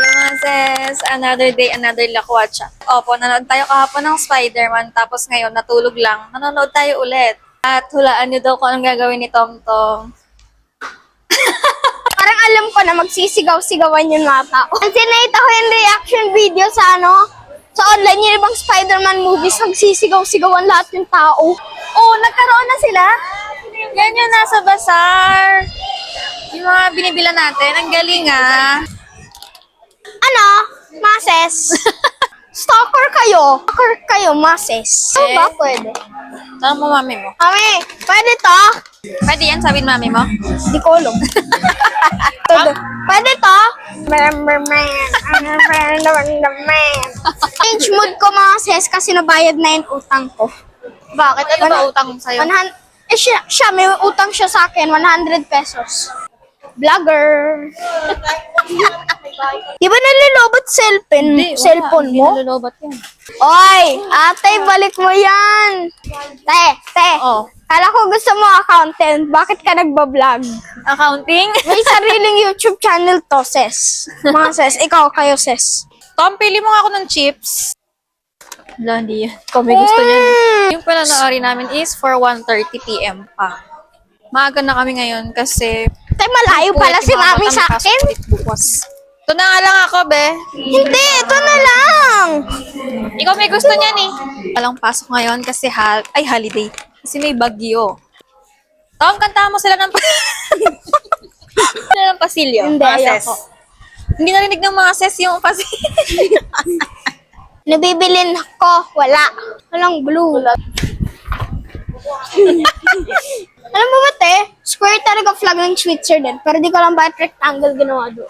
Hello mga sis! Another day, another lakwatsa. Opo, nanood tayo kahapon ng Spider-Man, tapos ngayon natulog lang. Nanonood tayo ulit. At hulaan niyo daw kung anong gagawin ni Tom-Tom. Parang alam ko na magsisigaw-sigawan yung mga tao. Kasi nakita ko yung reaction video sa sa online yung ibang Spider-Man movies, magsisigaw-sigawan lahat yung tao. Oh, nagkaroon na sila? Yan yung nasa bazaar. Yung mga binibila natin. Ang galing ah. Ano? Mases? Stalker kayo? Stalker kayo, mases? Ano ba pwede? Tanong mo mami mo. Mami, pwede to? Pwede yan, sabihin mami mo. Di ko alam. Pwede to? Change mood ko mga ses kasi nabayad na yung utang ko. Bakit? Ano ba utang mo sa'yo? Siya, may utang siya sa akin, 100 pesos. Vlogger. Di ba nalilobot cellphone mo? Nilulubat yan. Oy, ate, balik mo yan. Te. Oh. Kala ko gusto mo accountant. Bakit ka nagbablog? Accounting? May sariling YouTube channel to, ses. Mga ses, ikaw, kayo, ses. Tom, pili mo nga ako ng chips. Wala, hindi yan. Kami gusto niya. Yung pananoorin namin is for 1:30 p.m. pa. Maaga na kami ngayon kasi... Tay, malayo pala si mami sa akin. Bukas. Ito na nga lang ako, be. Hindi, ito na lang. Ikaw may gusto niyan eh. Walang pasok ngayon kasi holiday. Kasi may bagyo. Tom, kantahan mo sila ng sila ng pasilyo. Hindi, mga ses. ayoko. Hindi narinig ng mga ses yung pasilyo. Nabibilin ko, wala. Walang blue. Alam mo ba, te? Square talaga flag ng Switzerland. Pero di ko lang bakit rectangle ginawa doon.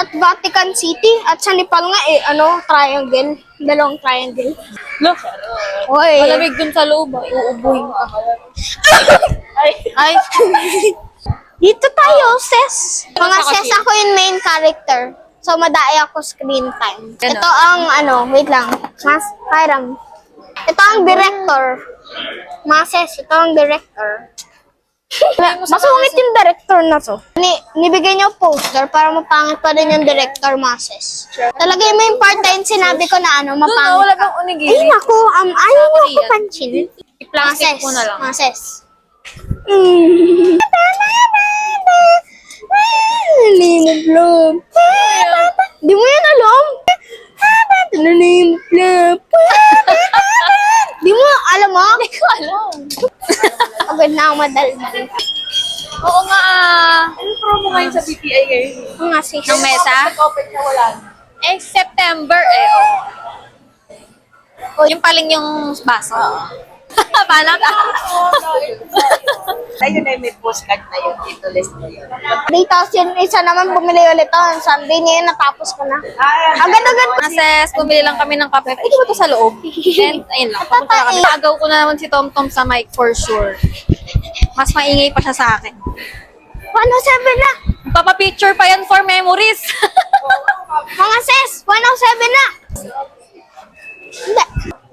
At Vatican City. At sa Nepal nga triangle. Dalawang triangle. Look. Oy. Malamig dun sa loob. Uubuhin ka. Ay. Dito tayo, ses. Mga ses, ako yung main character. So, madai ako screen time. Ganun. Ito ang, wait lang. Hiram. Ito ang director. Mga ses, ito ang director. Masungit yung director na to. Nibigay niyo poster para mapangit pa rin yung director, mases. Talaga yung main part na yung sinabi ko na mapangit wala ka. bang onigiri? Ay, naku, ayaw mo ako pansin. I-plastic mo na lang. Mases. Name of love. Di mo yan alam? Name of love. Di mo alam mo? Hindi ko alam. Agad na ako madaldal. Oo nga. Ano promo ngayon sa BPI ngayon? Mga sis. Ng Meta? Open na wala. Eh, September eh. Oh. Yung paling yung baso. Paano ka? Ayun ay may postcard na yun. Dito list na yun. Dito, isa naman bumili ulit to. Sunday niya yun, natapos ko na. Agad-agad ko. Kasi bumili lang kami ng kape. Ay, di ba ito sa loob? And, ayun lang. Papunta na kami. Agaw ko na naman si TomTom sa mic for sure. Mas maingay pa siya sa akin. 107 na. Papapicture pa yan for memories. Mga sis, 107 na. Hindi.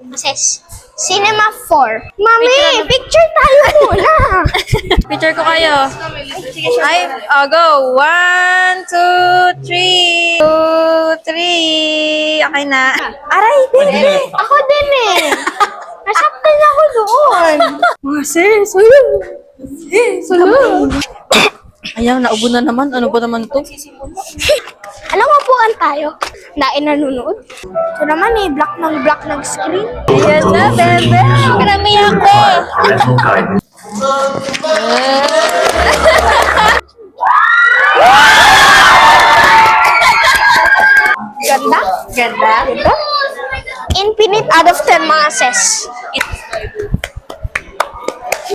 Mga sis. Cinema 4. Mami, picture tayo muna. Picture ko kayo. Ay, go. 1, 2, 3. 2, 3. Okay na. Aray, din. Ako din eh. Nasaktan ako doon. Mga sis, ayun. Salud. Ayan, naubo na naman. Ano ba naman to? Alam mo po tayo? Nain nanonood. Ito naman black ng screen. Ayan na, bebe. Karami ako. Ganda? Ganda. Infinite out of 10 mga ses.